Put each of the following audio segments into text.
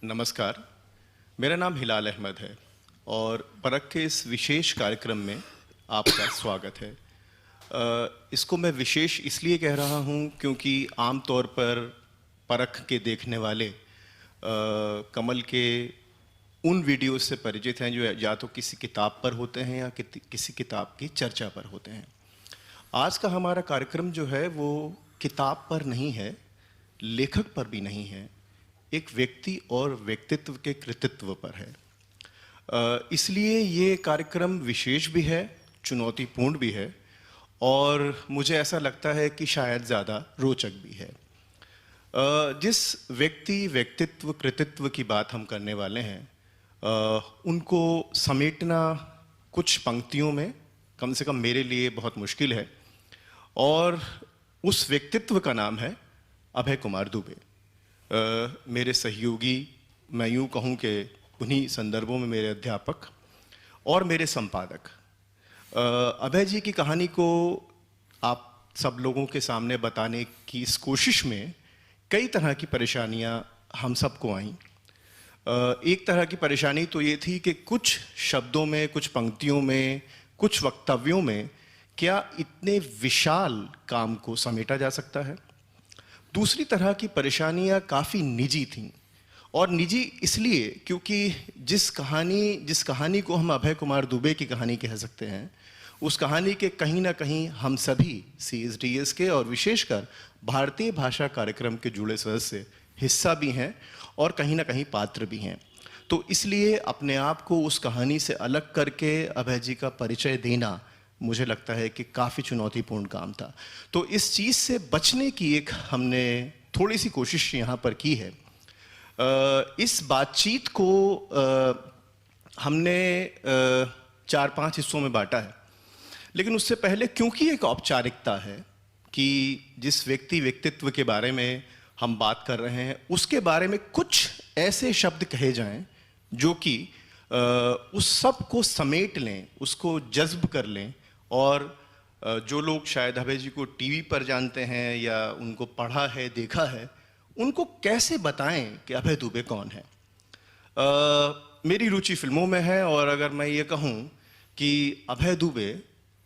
नमस्कार, मेरा नाम हिलाल अहमद है और परख के इस विशेष कार्यक्रम में आपका स्वागत है। इसको मैं विशेष इसलिए कह रहा हूँ क्योंकि आमतौर पर परख के देखने वाले कमल के उन वीडियो से परिचित हैं जो या तो किसी किताब पर होते हैं या किसी किताब की चर्चा पर होते हैं। आज का हमारा कार्यक्रम जो है वो किताब पर नहीं है, लेखक पर भी नहीं है, एक व्यक्ति और व्यक्तित्व के कृतित्व पर है। इसलिए ये कार्यक्रम विशेष भी है, चुनौतीपूर्ण भी है और मुझे ऐसा लगता है कि शायद ज़्यादा रोचक भी है। जिस व्यक्तित्व कृतित्व की बात हम करने वाले हैं उनको समेटना कुछ पंक्तियों में कम से कम मेरे लिए बहुत मुश्किल है और उस व्यक्तित्व का नाम है अभय कुमार दुबे। मेरे सहयोगी, मैं यूँ कहूँ कि उन्हीं संदर्भों में मेरे अध्यापक और मेरे संपादक। अभय जी की कहानी को आप सब लोगों के सामने बताने की इस कोशिश में कई तरह की परेशानियां हम सबको आईं। एक तरह की परेशानी तो ये थी कि कुछ शब्दों में, कुछ पंक्तियों में, कुछ वक्तव्यों में क्या इतने विशाल काम को समेटा जा सकता है। दूसरी तरह की परेशानियां काफ़ी निजी थीं और निजी इसलिए क्योंकि जिस कहानी को हम अभय कुमार दुबे की कहानी कह सकते हैं, उस कहानी के कहीं ना कहीं हम सभी CSDS के और विशेषकर भारतीय भाषा कार्यक्रम के जुड़े सदस्य हिस्सा भी हैं और कहीं ना कहीं पात्र भी हैं। तो इसलिए अपने आप को उस कहानी से अलग करके अभय जी का परिचय देना मुझे लगता है कि काफ़ी चुनौतीपूर्ण काम था। तो इस चीज़ से बचने की एक हमने थोड़ी सी कोशिश यहाँ पर की है। इस बातचीत को हमने 4-5 हिस्सों में बांटा है, लेकिन उससे पहले क्योंकि एक औपचारिकता है कि जिस व्यक्तित्व के बारे में हम बात कर रहे हैं उसके बारे में कुछ ऐसे शब्द कहे जाएं जो कि उस सब को समेट लें, उसको जज्ब कर लें और जो लोग शायद अभय जी को टीवी पर जानते हैं या उनको पढ़ा है, देखा है, उनको कैसे बताएं कि अभय दुबे कौन है। मेरी रुचि फिल्मों में है और अगर मैं ये कहूँ कि अभय दुबे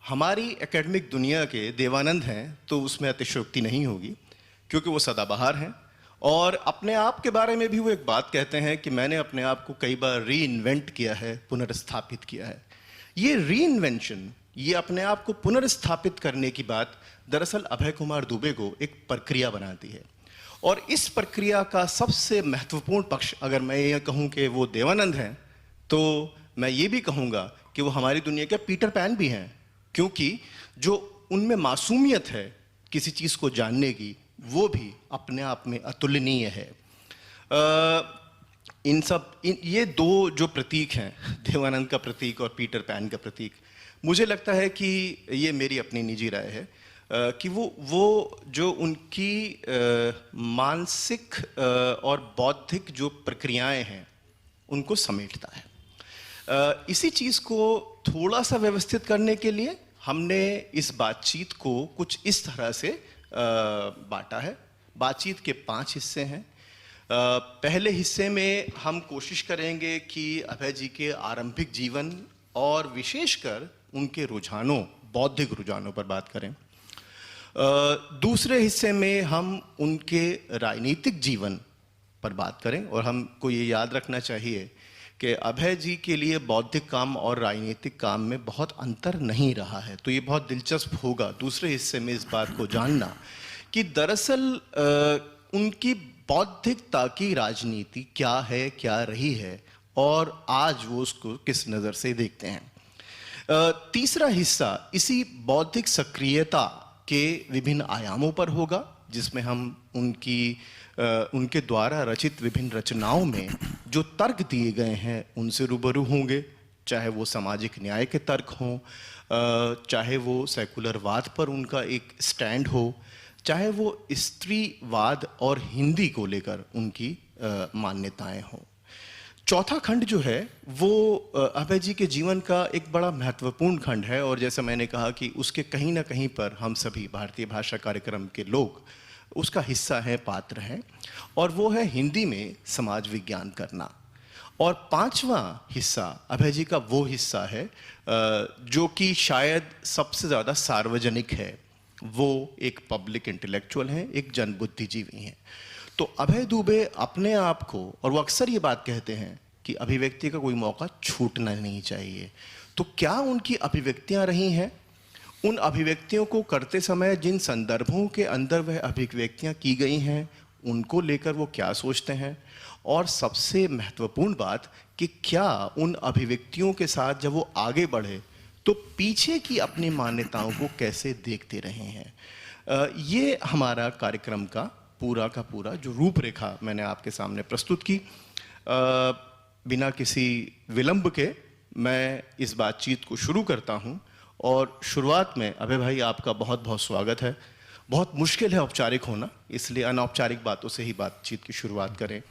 हमारी एकेडमिक दुनिया के देवानंद हैं तो उसमें अतिशयोक्ति नहीं होगी, क्योंकि वो सदाबहार हैं और अपने आप के बारे में भी वो एक बात कहते हैं कि मैंने अपने आप को कई बार री इन्वेंट किया है, पुनर्स्थापित किया है। ये री इन्वेंशन, ये अपने आप को पुनर्स्थापित करने की बात दरअसल अभय कुमार दुबे को एक प्रक्रिया बनाती है और इस प्रक्रिया का सबसे महत्वपूर्ण पक्ष अगर मैं ये कहूँ कि वो देवानंद हैं तो मैं ये भी कहूँगा कि वो हमारी दुनिया के पीटर पैन भी हैं, क्योंकि जो उनमें मासूमियत है किसी चीज़ को जानने की वो भी अपने आप में अतुलनीय है। ये दो जो प्रतीक हैं, देवानंद का प्रतीक और पीटर पैन का प्रतीक, मुझे लगता है कि ये मेरी अपनी निजी राय है कि वो जो उनकी मानसिक और बौद्धिक जो प्रक्रियाएं हैं उनको समेटता है। इसी चीज़ को थोड़ा सा व्यवस्थित करने के लिए हमने इस बातचीत को कुछ इस तरह से बांटा है। बातचीत के 5 हिस्से हैं। पहले हिस्से में हम कोशिश करेंगे कि अभय जी के आरंभिक जीवन और विशेषकर उनके रुझानों, बौद्धिक रुझानों पर बात करें। दूसरे हिस्से में हम उनके राजनीतिक जीवन पर बात करें और हमको ये याद रखना चाहिए कि अभय जी के लिए बौद्धिक काम और राजनीतिक काम में बहुत अंतर नहीं रहा है। तो ये बहुत दिलचस्प होगा दूसरे हिस्से में इस बात को जानना कि दरअसल उनकी बौद्धिकता की राजनीति क्या है, क्या रही है और आज वो उसको किस नज़र से देखते हैं। तीसरा हिस्सा इसी बौद्धिक सक्रियता के विभिन्न आयामों पर होगा, जिसमें हम उनके द्वारा रचित विभिन्न रचनाओं में जो तर्क दिए गए हैं उनसे रूबरू होंगे, चाहे वो सामाजिक न्याय के तर्क हों, चाहे वो सेकुलरवाद पर उनका एक स्टैंड हो, चाहे वो स्त्रीवाद और हिंदी को लेकर उनकी मान्यताएं हों। चौथा खंड जो है वो अभय जी के जीवन का एक बड़ा महत्वपूर्ण खंड है और जैसे मैंने कहा कि उसके कहीं ना कहीं पर हम सभी भारतीय भाषा कार्यक्रम के लोग उसका हिस्सा है, पात्र है, और वो है हिंदी में समाज विज्ञान करना। और पांचवा हिस्सा अभय जी का वो हिस्सा है जो कि शायद सबसे ज़्यादा सार्वजनिक है। वो एक पब्लिक इंटेलेक्चुअल हैं, एक जन बुद्धिजीवी हैं। तो अभय दुबे अपने आप को, और वो अक्सर ये बात कहते हैं कि अभिव्यक्ति का कोई मौका छूटना नहीं चाहिए। तो क्या उनकी अभिव्यक्तियां रही हैं? उन अभिव्यक्तियों को करते समय जिन संदर्भों के अंदर वह अभिव्यक्तियां की गई हैं, उनको लेकर वो क्या सोचते हैं? और सबसे महत्वपूर्ण बात कि क्या उन अभिव्यक्तियों के साथ जब वो आगे बढ़े तो पीछे की अपनी मान्यताओं को कैसे देखते रहे हैं। ये हमारा कार्यक्रम का पूरा जो रूपरेखा मैंने आपके सामने प्रस्तुत की। बिना किसी विलंब के मैं इस बातचीत को शुरू करता हूं। और शुरुआत में अभय भाई आपका बहुत बहुत स्वागत है। बहुत मुश्किल है औपचारिक होना, इसलिए अनौपचारिक बातों से ही बातचीत की शुरुआत करें।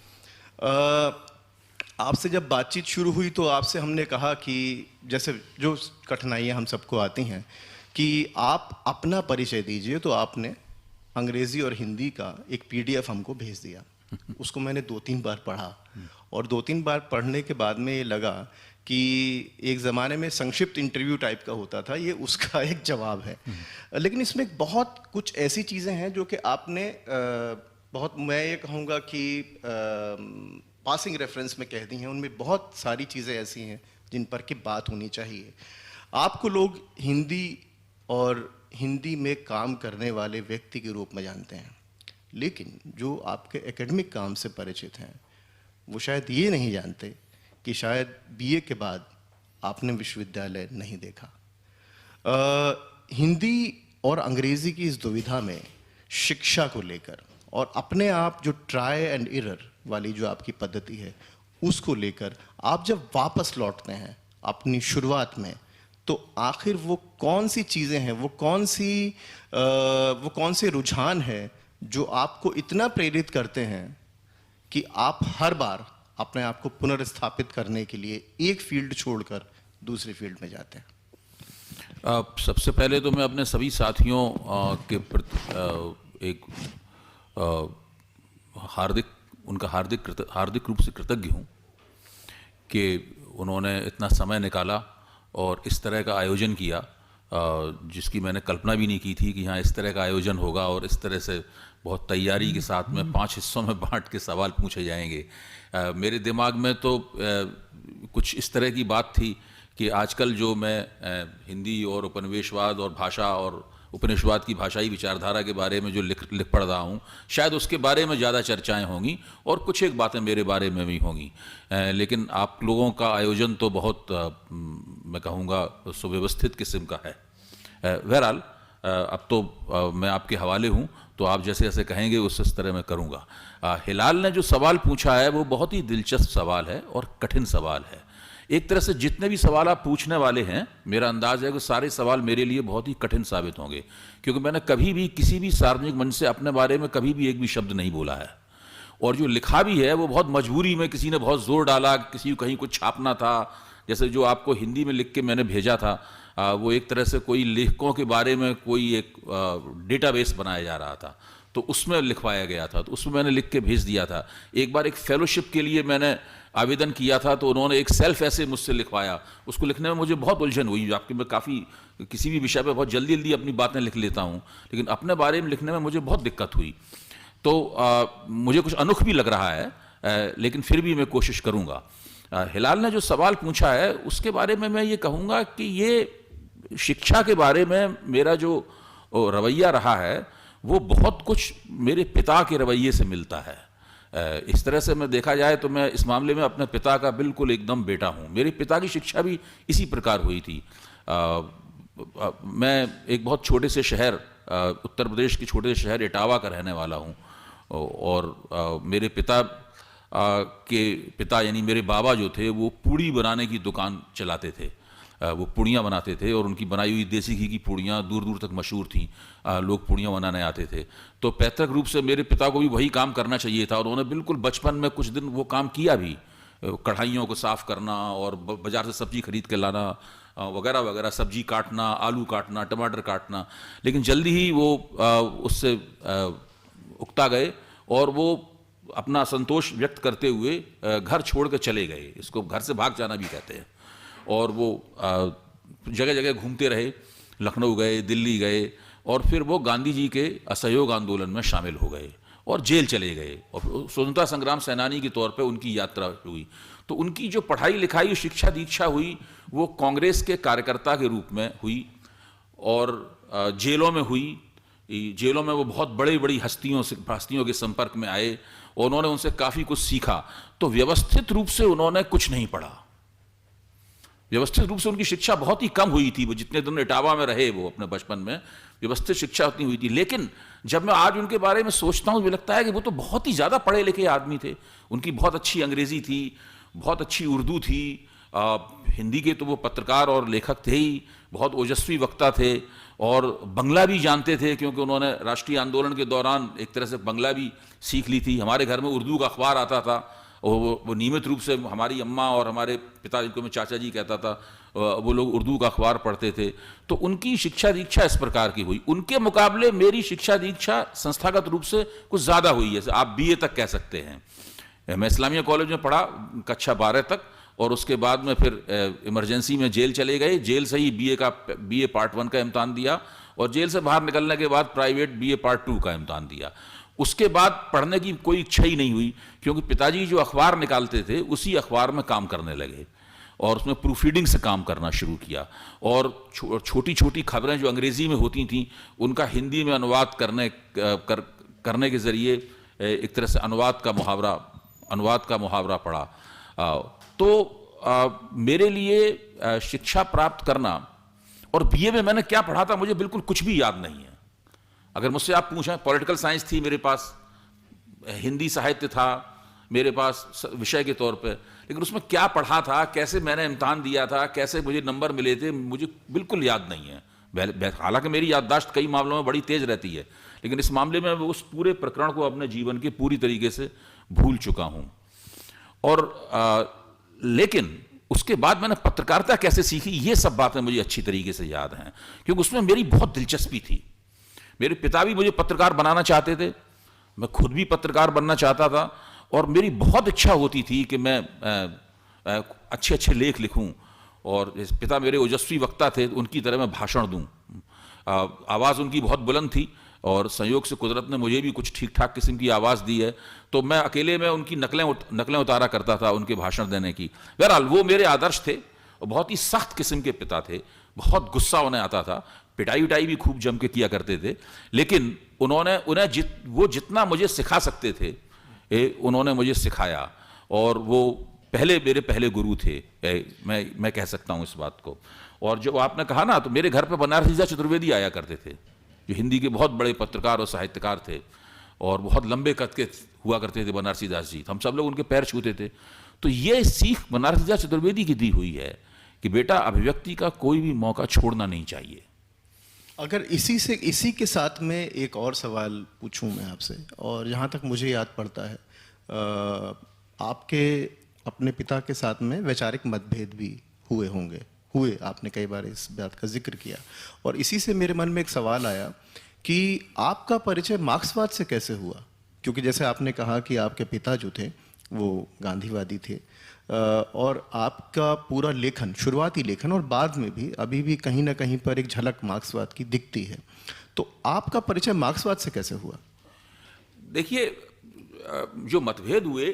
आपसे जब बातचीत शुरू हुई तो आपसे हमने कहा कि जैसे जो कठिनाइयाँ हम सबको आती हैं कि आप अपना परिचय दीजिए, तो आपने अंग्रेज़ी और हिंदी का एक PDF हमको भेज दिया। उसको मैंने 2-3 बार पढ़ा, और 2-3 बार पढ़ने के बाद में ये लगा कि एक ज़माने में संक्षिप्त इंटरव्यू टाइप का होता था, ये उसका एक जवाब है। लेकिन इसमें बहुत कुछ ऐसी चीज़ें हैं जो कि आपने बहुत, मैं ये कहूँगा कि पासिंग रेफरेंस में कह दी हैं। उनमें बहुत सारी चीज़ें ऐसी हैं जिन पर कि बात होनी चाहिए। आपको लोग हिंदी और हिंदी में काम करने वाले व्यक्ति के रूप में जानते हैं, लेकिन जो आपके एकेडमिक काम से परिचित हैं वो शायद ये नहीं जानते कि शायद BA के बाद आपने विश्वविद्यालय नहीं देखा। हिंदी और अंग्रेज़ी की इस दुविधा में शिक्षा को लेकर, और अपने आप जो ट्राई एंड एरर वाली जो आपकी पद्धति है उसको लेकर आप जब वापस लौटते हैं अपनी शुरुआत में, तो आखिर वो कौन सी चीज़ें हैं, वो कौन से रुझान है जो आपको इतना प्रेरित करते हैं कि आप हर बार अपने आप को पुनर्स्थापित करने के लिए एक फील्ड छोड़कर दूसरी फील्ड में जाते हैं? सबसे पहले तो मैं अपने सभी साथियों के प्रति एक हार्दिक रूप से कृतज्ञ हूँ कि उन्होंने इतना समय निकाला और इस तरह का आयोजन किया, जिसकी मैंने कल्पना भी नहीं की थी कि यहाँ इस तरह का आयोजन होगा और इस तरह से बहुत तैयारी के साथ में 5 हिस्सों में बांट के सवाल पूछे जाएंगे। मेरे दिमाग में तो कुछ इस तरह की बात थी कि आजकल जो मैं हिंदी और उपनिवेशवाद और भाषा और उपनिवेशवाद की भाषाई विचारधारा के बारे में जो लिख पढ़ रहा हूँ, शायद उसके बारे में ज़्यादा चर्चाएं होंगी और कुछ एक बातें मेरे बारे में भी होंगी। लेकिन आप लोगों का आयोजन तो बहुत मैं कहूँगा सुव्यवस्थित किस्म का है। बहरहाल अब तो मैं आपके हवाले हूँ, तो आप जैसे जैसे कहेंगे उस तरह मैं करूँगा। हिलाल ने जो सवाल पूछा है वो बहुत ही दिलचस्प सवाल है और कठिन सवाल है। एक तरह से जितने भी सवाल आप पूछने वाले हैं, मेरा अंदाज है कि सारे सवाल मेरे लिए बहुत ही कठिन साबित होंगे, क्योंकि मैंने कभी भी किसी भी सार्वजनिक मंच से अपने बारे में कभी भी एक भी शब्द नहीं बोला है, और जो लिखा भी है वो बहुत मजबूरी में, किसी ने बहुत जोर डाला, किसी को कहीं कुछ छापना था। जैसे जो आपको हिंदी में लिख के मैंने भेजा था, वो एक तरह से कोई लेखकों के बारे में कोई एक डेटाबेस बनाया जा रहा था, तो उसमें लिखवाया गया था, तो उसमें मैंने लिख के भेज दिया था। एक बार एक फेलोशिप के लिए मैंने आवेदन किया था, तो उन्होंने एक सेल्फ ऐसे मुझसे लिखवाया। उसको लिखने में मुझे बहुत उलझन हुई, आपके मैं काफ़ी किसी भी विषय पे बहुत जल्दी जल्दी अपनी बातें लिख लेता हूँ, लेकिन अपने बारे में लिखने में मुझे बहुत दिक्कत हुई। तो मुझे कुछ अनोख भी लग रहा है, लेकिन फिर भी मैं कोशिश करूँगा। हिलाल ने जो सवाल पूछा है उसके बारे में मैं ये कहूँगा कि ये शिक्षा के बारे में मेरा जो रवैया रहा है वो बहुत कुछ मेरे पिता के रवैये से मिलता है। इस तरह से मैं देखा जाए तो मैं इस मामले में अपने पिता का बिल्कुल एकदम बेटा हूँ। मेरे पिता की शिक्षा भी इसी प्रकार हुई थी। मैं एक बहुत छोटे से शहर, उत्तर प्रदेश के छोटे से शहर इटावा का रहने वाला हूँ, और मेरे पिता के पिता यानी मेरे बाबा जो थे वो पूड़ी बनाने की दुकान चलाते थे। वो पूड़ियाँ बनाते थे और उनकी बनाई हुई देसी घी की पूड़ियाँ दूर दूर तक मशहूर थीं। लोग पूड़ियाँ बनाने आते थे, तो पैतृक रूप से मेरे पिता को भी वही काम करना चाहिए था, और उन्होंने बिल्कुल बचपन में कुछ दिन वो काम किया भी। कढ़ाइयों को साफ़ करना और बाज़ार से सब्ज़ी खरीद के लाना वगैरह वगैरह, सब्ज़ी काटना, आलू काटना, टमाटर काटना। लेकिन जल्दी ही वो उससे उकता गए और वो अपना संतोष व्यक्त करते हुए घर छोड़ कर चले गए। इसको घर से भाग जाना भी कहते हैं। और वो जगह जगह घूमते रहे, लखनऊ गए, दिल्ली गए, और फिर वो गांधी जी के असहयोग आंदोलन में शामिल हो गए और जेल चले गए और स्वतंत्रता संग्राम सेनानी के तौर पे उनकी यात्रा हुई। तो उनकी जो पढ़ाई लिखाई, शिक्षा दीक्षा हुई, वो कांग्रेस के कार्यकर्ता के रूप में हुई और जेलों में हुई। जेलों में वो बहुत बड़ी बड़ी हस्तियों के संपर्क में आए और उन्होंने उनसे काफ़ी कुछ सीखा। तो व्यवस्थित रूप से उन्होंने कुछ नहीं पढ़ा, व्यवस्थित रूप से उनकी शिक्षा बहुत ही कम हुई थी। वो जितने दिन इटावा में रहे वो अपने बचपन में, व्यवस्थित शिक्षा उतनी हुई थी। लेकिन जब मैं आज उनके बारे में सोचता हूँ, मुझे लगता है कि वो तो बहुत ही ज़्यादा पढ़े लिखे आदमी थे। उनकी बहुत अच्छी अंग्रेज़ी थी, बहुत अच्छी उर्दू थी, हिंदी के तो वो पत्रकार और लेखक थे ही, बहुत ओजस्वी वक्ता थे और बंगला भी जानते थे, क्योंकि उन्होंने राष्ट्रीय आंदोलन के दौरान एक तरह से बंगला भी सीख ली थी। हमारे घर में उर्दू का अखबार आता था और वो नियमित रूप से हमारी अम्मा और हमारे पिता, जिनको मैं चाचा जी कहता था, वो लोग उर्दू का अखबार पढ़ते थे। तो उनकी शिक्षा दीक्षा इस प्रकार की हुई। उनके मुकाबले मेरी शिक्षा दीक्षा संस्थागत रूप से कुछ ज़्यादा हुई, जैसे आप बीए तक कह सकते हैं। मैं इस्लामिया कॉलेज में पढ़ा कक्षा 12 तक, और उसके बाद में फिर इमरजेंसी में जेल चले गए। जेल से ही बीए पार्ट 1 का इम्तहान दिया और जेल से बाहर निकलने के बाद प्राइवेट बीए पार्ट 2 का इम्तहान दिया। उसके बाद पढ़ने की कोई इच्छा ही नहीं हुई, क्योंकि पिताजी जो अखबार निकालते थे उसी अखबार में काम करने लगे और उसमें प्रूफ रीडिंग से काम करना शुरू किया। और छोटी छोटी खबरें जो अंग्रेज़ी में होती थीं उनका हिंदी में अनुवाद करने के ज़रिए एक तरह से अनुवाद का मुहावरा पड़ा। तो मेरे लिए शिक्षा प्राप्त करना, और बीए में मैंने क्या पढ़ा था मुझे बिल्कुल कुछ भी याद नहीं है। अगर मुझसे आप पूछें, पॉलिटिकल साइंस थी मेरे पास, हिंदी साहित्य था मेरे पास विषय के तौर पे, लेकिन उसमें क्या पढ़ा था, कैसे मैंने इम्तहान दिया था, कैसे मुझे नंबर मिले थे, मुझे बिल्कुल याद नहीं है। हालांकि मेरी याददाश्त कई मामलों में बड़ी तेज रहती है, लेकिन इस मामले में उस पूरे प्रकरण को अपने जीवन के पूरी तरीके से भूल चुका हूँ। और लेकिन उसके बाद मैंने पत्रकारिता कैसे सीखी, ये सब बातें मुझे अच्छी तरीके से याद हैं, क्योंकि उसमें मेरी बहुत दिलचस्पी थी। मेरे पिता भी मुझे पत्रकार बनाना चाहते थे, मैं खुद भी पत्रकार बनना चाहता था, और मेरी बहुत इच्छा होती थी कि मैं अच्छे अच्छे लेख लिखूं, और पिता मेरे ओजस्वी वक्ता थे, उनकी तरह मैं भाषण दूं। आवाज़ उनकी बहुत बुलंद थी और संयोग से कुदरत ने मुझे भी कुछ ठीक ठाक किस्म की आवाज़ दी है, तो मैं अकेले में उनकी नकलें उतारा करता था उनके भाषण देने की। बहरहाल वो मेरे आदर्श थे और बहुत ही सख्त किस्म के पिता थे, बहुत गुस्सा उन्हें आता था, पिटाई विटाई भी खूब जम के किया करते थे, लेकिन उन्हें वो जितना मुझे सिखा सकते थे उन्होंने मुझे सिखाया, और वो मेरे पहले गुरु थे, मैं कह सकता हूँ इस बात को। और जो आपने कहा ना, तो मेरे घर पे बनारसी दास चतुर्वेदी आया करते थे, जो हिंदी के बहुत बड़े पत्रकार और साहित्यकार थे और बहुत लंबे कद के हुआ करते थे बनारसी दास जी। हम सब लोग उनके पैर छूते थे। तो ये सीख बनारसी दास चतुर्वेदी की दी हुई है कि बेटा, अभिव्यक्ति का कोई भी मौका छोड़ना नहीं चाहिए। अगर इसी के साथ में एक और सवाल पूछूं मैं आपसे, और जहाँ तक मुझे याद पड़ता है आपके अपने पिता के साथ में वैचारिक मतभेद भी हुए, आपने कई बार इस बात का जिक्र किया, और इसी से मेरे मन में एक सवाल आया कि आपका परिचय मार्क्सवाद से कैसे हुआ? क्योंकि जैसे आपने कहा कि आपके पिता जो थे वो गांधीवादी थे, और आपका पूरा लेखन, शुरुआती लेखन और बाद में भी अभी भी कहीं ना कहीं पर एक झलक मार्क्सवाद की दिखती है, तो आपका परिचय मार्क्सवाद से कैसे हुआ? देखिए, जो मतभेद हुए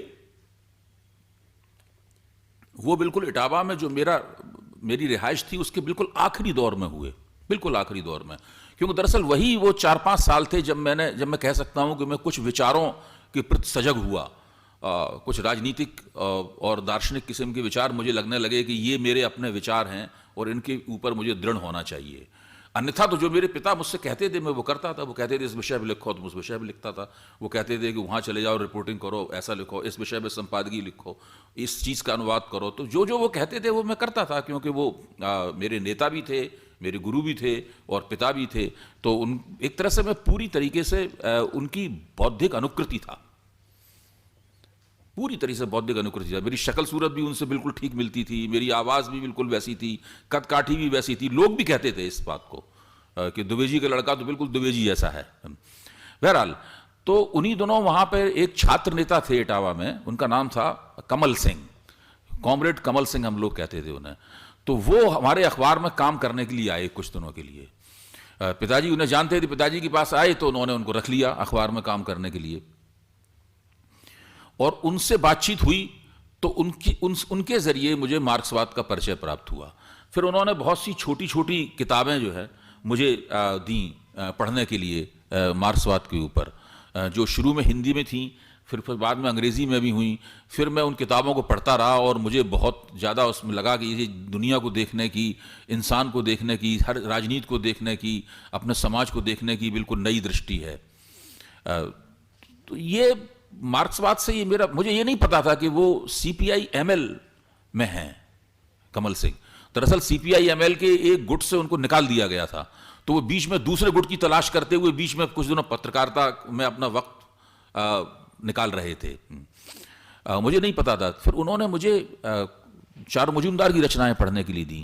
वो बिल्कुल इटावा में जो मेरी रिहाइश थी उसके बिल्कुल आखिरी दौर में हुए, बिल्कुल आखिरी दौर में। क्योंकि दरअसल वही वो 4-5 साल थे जब मैं कह सकता हूँ कि मैं कुछ विचारों के प्रति सजग हुआ। कुछ राजनीतिक और दार्शनिक किस्म के विचार मुझे लगने लगे कि ये मेरे अपने विचार हैं और इनके ऊपर मुझे दृढ़ होना चाहिए। अन्यथा तो जो मेरे पिता मुझसे कहते थे मैं वो करता था। वो कहते थे इस विषय पे लिखो, तो उस विषय पे लिखता था। वो कहते थे कि वहाँ चले जाओ, रिपोर्टिंग करो, ऐसा लिखो, इस विषय पे संपादकीय लिखो, इस चीज़ का अनुवाद करो। तो जो वो कहते थे वो मैं करता था, क्योंकि वो मेरे नेता भी थे, मेरे गुरु भी थे और पिता भी थे। तो एक तरह से मैं पूरी तरीके से उनकी बौद्धिक अनुकृति था, पूरी तरीके से बौद्धिक अनुकृति था। मेरी शक्ल सूरत भी उनसे बिल्कुल ठीक मिलती थी, मेरी आवाज़ भी बिल्कुल वैसी थी, कद काठी भी वैसी थी। लोग भी कहते थे इस बात को कि द्विवेदी का लड़का तो बिल्कुल द्विवेदी जैसा है। बहरहाल, तो उन्हीं दोनों वहाँ पर एक छात्र नेता थे इटावा में, उनका नाम था कमल सिंह, कॉमरेड कमल सिंह हम लोग कहते थे उन्हें। तो वो हमारे अखबार में काम करने के लिए आए कुछ दिनों के लिए। पिताजी उन्हें जानते थे, पिताजी के पास आए तो उन्होंने उनको रख लिया अखबार में काम करने के लिए, और उनसे बातचीत हुई तो उनके जरिए मुझे मार्क्सवाद का परिचय प्राप्त हुआ। फिर उन्होंने बहुत सी छोटी छोटी किताबें जो है मुझे दी पढ़ने के लिए मार्क्सवाद के ऊपर, जो शुरू में हिंदी में थी, फिर बाद में अंग्रेज़ी में भी हुई। फिर मैं उन किताबों को पढ़ता रहा और मुझे बहुत ज़्यादा उसमें लगा कि ये दुनिया को देखने की, इंसान को देखने की, हर राजनीति को देखने की, अपने समाज को देखने की बिल्कुल नई दृष्टि है। तो ये मार्क्सवाद से ये मुझे ये नहीं पता था कि वो CPI-ML में हैं कमल सिंह। दरअसल CPI-ML के एक गुट से उनको निकाल दिया गया था, तो वो बीच में दूसरे गुट की तलाश करते हुए बीच में कुछ दिनों पत्रकारिता में अपना वक्त निकाल रहे थे। मुझे नहीं पता था। फिर उन्होंने मुझे चारू मजूमदार की रचनाएं पढ़ने के लिए दी,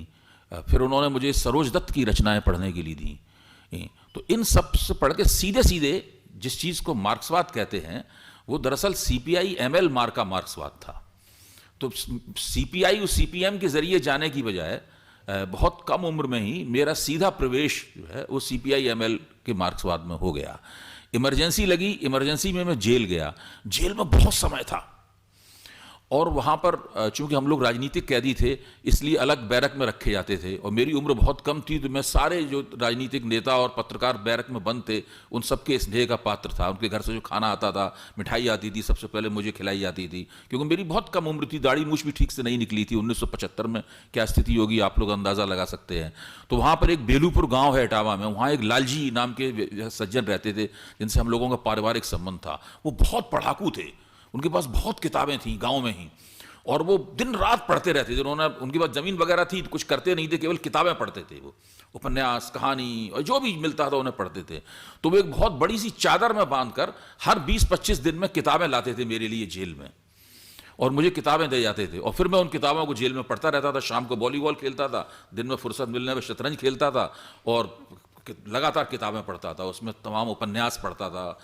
फिर उन्होंने मुझे सरोज दत्त की रचनाएं पढ़ने के लिए दी। तो इन सब से पढ़ के सीधे सीधे जिस चीज़ को मार्क्सवाद कहते हैं वो दरअसल CPI-ML मार्ग का मार्क्सवाद था। तो CPI और CPM के जरिए जाने की बजाय बहुत कम उम्र में ही मेरा सीधा प्रवेश जो है वो CPI-ML के मार्क्सवाद में हो गया। इमरजेंसी लगी, इमरजेंसी में मैं जेल गया। जेल में बहुत समय था, और वहाँ पर चूंकि हम लोग राजनीतिक कैदी थे इसलिए अलग बैरक में रखे जाते थे, और मेरी उम्र बहुत कम थी, तो मैं सारे जो राजनीतिक नेता और पत्रकार बैरक में बंद थे उन सबके स्नेह का पात्र था। उनके घर से जो खाना आता था, मिठाई आती थी, सबसे पहले मुझे खिलाई जाती थी, क्योंकि मेरी बहुत कम उम्र थी, दाढ़ी मूछ भी ठीक से नहीं निकली थी। 1975 में क्या स्थिति होगी आप लोग अंदाज़ा लगा सकते हैं। तो वहाँ पर एक बेलूपुर गाँव है इटावा में, वहाँ एक लालजी नाम के सज्जन रहते थे जिनसे हम लोगों का पारिवारिक संबंध था। वो बहुत पढ़ाकू थे, उनके पास बहुत किताबें थीं गांव में ही, और वो दिन रात पढ़ते रहते थे। उन्होंने, उनके पास जमीन वगैरह थी, कुछ करते नहीं थे, केवल किताबें पढ़ते थे। वो उपन्यास, कहानी और जो भी मिलता था उन्हें पढ़ते थे। तो वो एक बहुत बड़ी सी चादर में बांधकर हर 20-25 दिन में किताबें लाते थे मेरे लिए जेल में, और मुझे किताबें दे जाते थे, और फिर मैं उन किताबों को जेल में पढ़ता रहता था। शाम को वॉलीबॉल खेलता था, दिन में फुर्सत मिलने में शतरंज खेलता था, और लगातार किताबें पढ़ता था। उसमें तमाम उपन्यास पढ़ता था,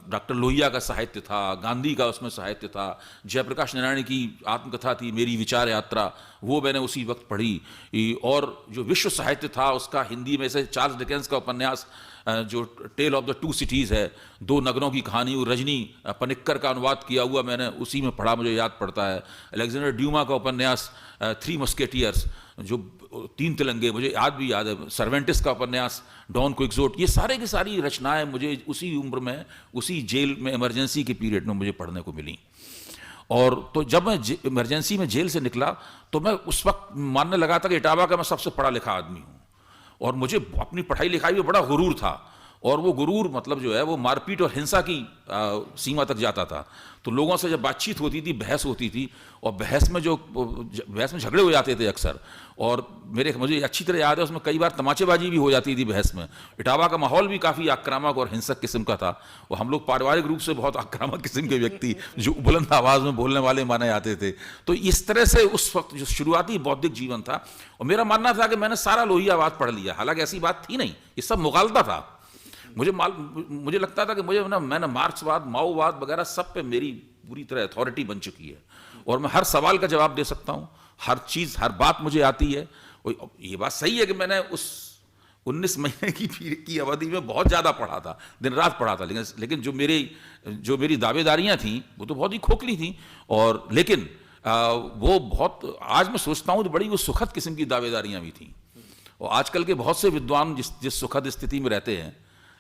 डॉक्टर लोहिया का साहित्य था, गांधी का उसमें साहित्य था, जयप्रकाश नारायण की आत्मकथा थी मेरी विचार यात्रा, वो मैंने उसी वक्त पढ़ी। और जो विश्व साहित्य था उसका हिंदी में से चार्ल्स डिकेंस का उपन्यास जो tale of the two cities है, दो नगरों की कहानी, वो रजनी पनिक्कर का अनुवाद किया हुआ मैंने उसी में पढ़ा, मुझे याद पड़ता है। अलेक्जेंडर ड्यूमा का उपन्यास थ्री मस्केटियर्स, जो तीन तिलंगे, मुझे भी याद है। सर्वेंटिस का उपन्यास, डॉन क्विक्सोट, ये सारे की सारी रचनाएं मुझे उसी उम्र में, उसी जेल में, इमरजेंसी के पीरियड में मुझे पढ़ने को मिली। और तो जब मैं इमरजेंसी में जेल से निकला तो मैं उस वक्त मानने लगा था कि इटावा का मैं सबसे पढ़ा लिखा आदमी हूँ, और मुझे अपनी पढ़ाई लिखाई में बड़ा गुरूर था। और वो गुरूर मतलब जो है वो मारपीट और हिंसा की सीमा तक जाता था। तो लोगों से जब बातचीत होती थी, बहस होती थी, और बहस में झगड़े हो जाते थे अक्सर, और मुझे अच्छी तरह याद है उसमें कई बार तमाचेबाजी भी हो जाती थी बहस में। इटावा का माहौल भी काफ़ी आक्रामक और हिंसक किस्म का था, और हम लोग पारिवारिक रूप से बहुत आक्रामक किस्म के व्यक्ति जो बुलंद आवाज़ में बोलने वाले माने जाते थे। तो इस तरह से उस वक्त जो शुरुआती बौद्धिक जीवन था, और मेरा मानना था कि मैंने सारा लोहियावाद पढ़ लिया, हालांकि ऐसी बात थी नहीं, ये सब मुगालता था। मुझे लगता था कि मैंने मार्क्सवाद, माओवाद वगैरह सब पे मेरी पूरी तरह अथॉरिटी बन चुकी है, और मैं हर सवाल का जवाब दे सकता हूँ, हर चीज़, हर बात मुझे आती है। और ये बात सही है कि मैंने उस 19 महीने की अवधि में बहुत ज़्यादा पढ़ा था, दिन रात पढ़ा था, लेकिन जो मेरी दावेदारियाँ थीं वो तो बहुत ही खोखली थीं। और लेकिन वो बहुत, आज मैं सोचता हूँ तो बड़ी वो सुखद किस्म की दावेदारियाँ भी थीं। और आजकल के बहुत से विद्वान जिस सुखद स्थिति में रहते हैं,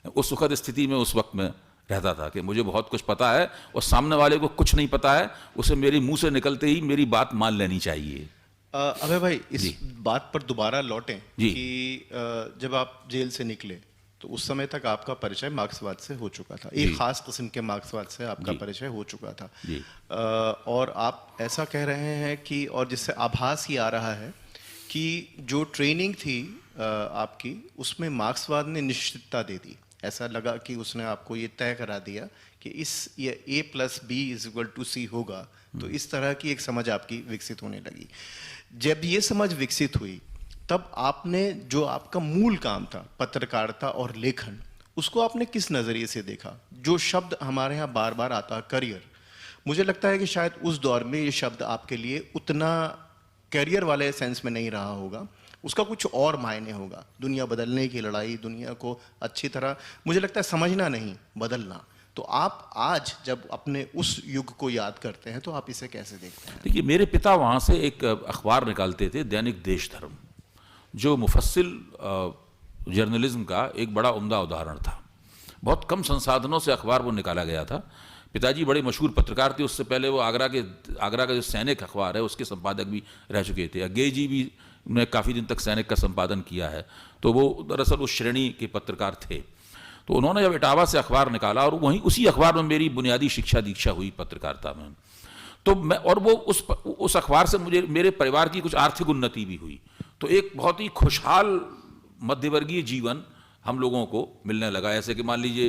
उस सुखद स्थिति में उस वक्त में रहता था कि मुझे बहुत कुछ पता है और सामने वाले को कुछ नहीं पता है, उसे मेरे मुंह से निकलते ही मेरी बात मान लेनी चाहिए। अभय भाई, इस बात पर दोबारा लौटें जी। कि जब आप जेल से निकले तो उस समय तक आपका परिचय मार्क्सवाद से हो चुका था, एक खास किस्म के मार्क्सवाद से आपका परिचय हो चुका था। जी। और आप ऐसा कह रहे हैं कि, और जिससे आभास ही आ रहा है कि जो ट्रेनिंग थी आपकी, उसमें मार्क्सवाद ने निश्चितता दे दी। ऐसा लगा कि उसने आपको ये तय करा दिया कि ये A+B=C होगा, तो इस तरह की एक समझ आपकी विकसित होने लगी। जब ये समझ विकसित हुई तब आपने जो आपका मूल काम था, पत्रकारिता और लेखन, उसको आपने किस नज़रिए से देखा? जो शब्द हमारे यहाँ बार बार आता है करियर, मुझे लगता है कि शायद उस दौर में ये शब्द आपके लिए उतना करियर वाले सेंस में नहीं रहा होगा, उसका कुछ और मायने होगा। दुनिया बदलने की लड़ाई, दुनिया को अच्छी तरह मुझे लगता है समझना नहीं, बदलना। तो आप आज जब अपने उस युग को याद करते हैं तो आप इसे कैसे देखते हैं? देखिए, मेरे पिता वहाँ से एक अखबार निकालते थे, दैनिक देश धर्म, जो मुफस्सिल जर्नलिज्म का एक बड़ा उम्दा उदाहरण था। बहुत कम संसाधनों से अखबार वो निकाला गया था। पिताजी बड़े मशहूर पत्रकार थे, उससे पहले वो आगरा का जो सैनिक अखबार है उसके संपादक भी रह चुके थे। अज्ञे जी भी ने काफ़ी दिन तक सैनिक का संपादन किया है, तो वो दरअसल उस श्रेणी के पत्रकार थे। तो उन्होंने जब इटावा से अखबार निकाला और वहीं उसी अखबार में मेरी बुनियादी शिक्षा दीक्षा हुई पत्रकारिता में, तो मैं और वो उस अखबार से मुझे मेरे परिवार की कुछ आर्थिक उन्नति भी हुई। तो एक बहुत ही खुशहाल मध्यवर्गीय जीवन हम लोगों को मिलने लगा। ऐसे कि मान लीजिए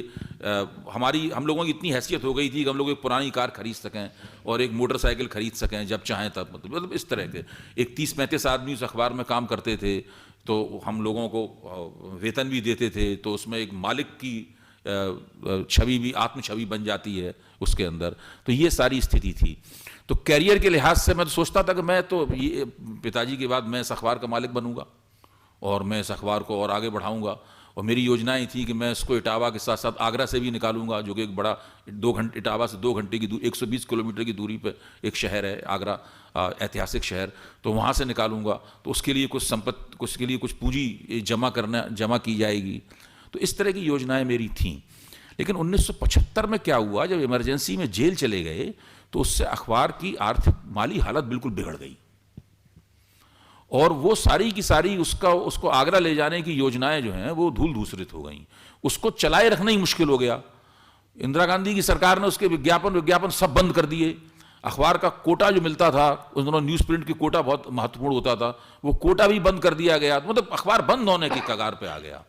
हम लोगों की इतनी हैसियत हो गई थी कि हम लोग एक पुरानी कार खरीद सकें और एक मोटरसाइकिल खरीद सकें जब चाहें तब। मतलब इस तरह के एक 30-35 आदमी उस अखबार में काम करते थे, तो हम लोगों को वेतन भी देते थे। तो उसमें एक मालिक की छवि भी, आत्म छवि बन जाती है उसके अंदर। तो ये सारी स्थिति थी। तो कैरियर के लिहाज से मैं तो सोचता था कि मैं तो ये पिताजी के बाद मैं इस अखबार का मालिक बनूंगा और मैं इस अखबार को और आगे बढ़ाऊंगा। और मेरी योजनाएं थी कि मैं इसको इटावा के साथ साथ आगरा से भी निकालूंगा, जो कि एक बड़ा 2 घंटे, इटावा से 2 घंटे की 120 किलोमीटर की दूरी पर एक शहर है आगरा, ऐतिहासिक शहर। तो वहाँ से निकालूंगा, तो उसके लिए कुछ पूंजी जमा की जाएगी। तो इस तरह की योजनाएं मेरी थीं। लेकिन 1975 में क्या हुआ, जब इमरजेंसी में जेल चले गए तो उससे अखबार की आर्थिक माली हालत बिल्कुल बिगड़ गई और वो सारी की सारी उसको आगरा ले जाने की योजनाएं जो हैं वो धूल धूसरित हो गई। उसको चलाए रखना ही मुश्किल हो गया। इंदिरा गांधी की सरकार ने उसके विज्ञापन सब बंद कर दिए। अखबार का कोटा जो मिलता था, उन्होंने न्यूज़ प्रिंट की कोटा बहुत महत्वपूर्ण होता था, वो कोटा भी बंद कर दिया गया। मतलब अखबार बंद होने की कगार पे आ गया।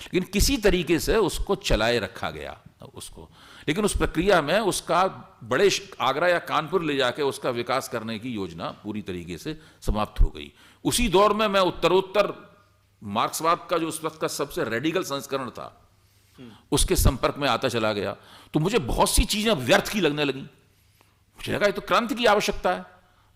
लेकिन किसी तरीके से उसको चलाए रखा गया उसको। लेकिन उस प्रक्रिया में उसका बड़े आगरा या कानपुर ले जाके उसका विकास करने की योजना पूरी तरीके से समाप्त हो गई। उसी दौर में मैं उत्तरोत्तर मार्क्सवाद का जो उस वक्त का सबसे रेडिकल संस्करण था उसके संपर्क में आता चला गया। तो मुझे बहुत सी चीजें व्यर्थ की लगने लगी। मुझे लगा ये तो क्रांति की आवश्यकता है,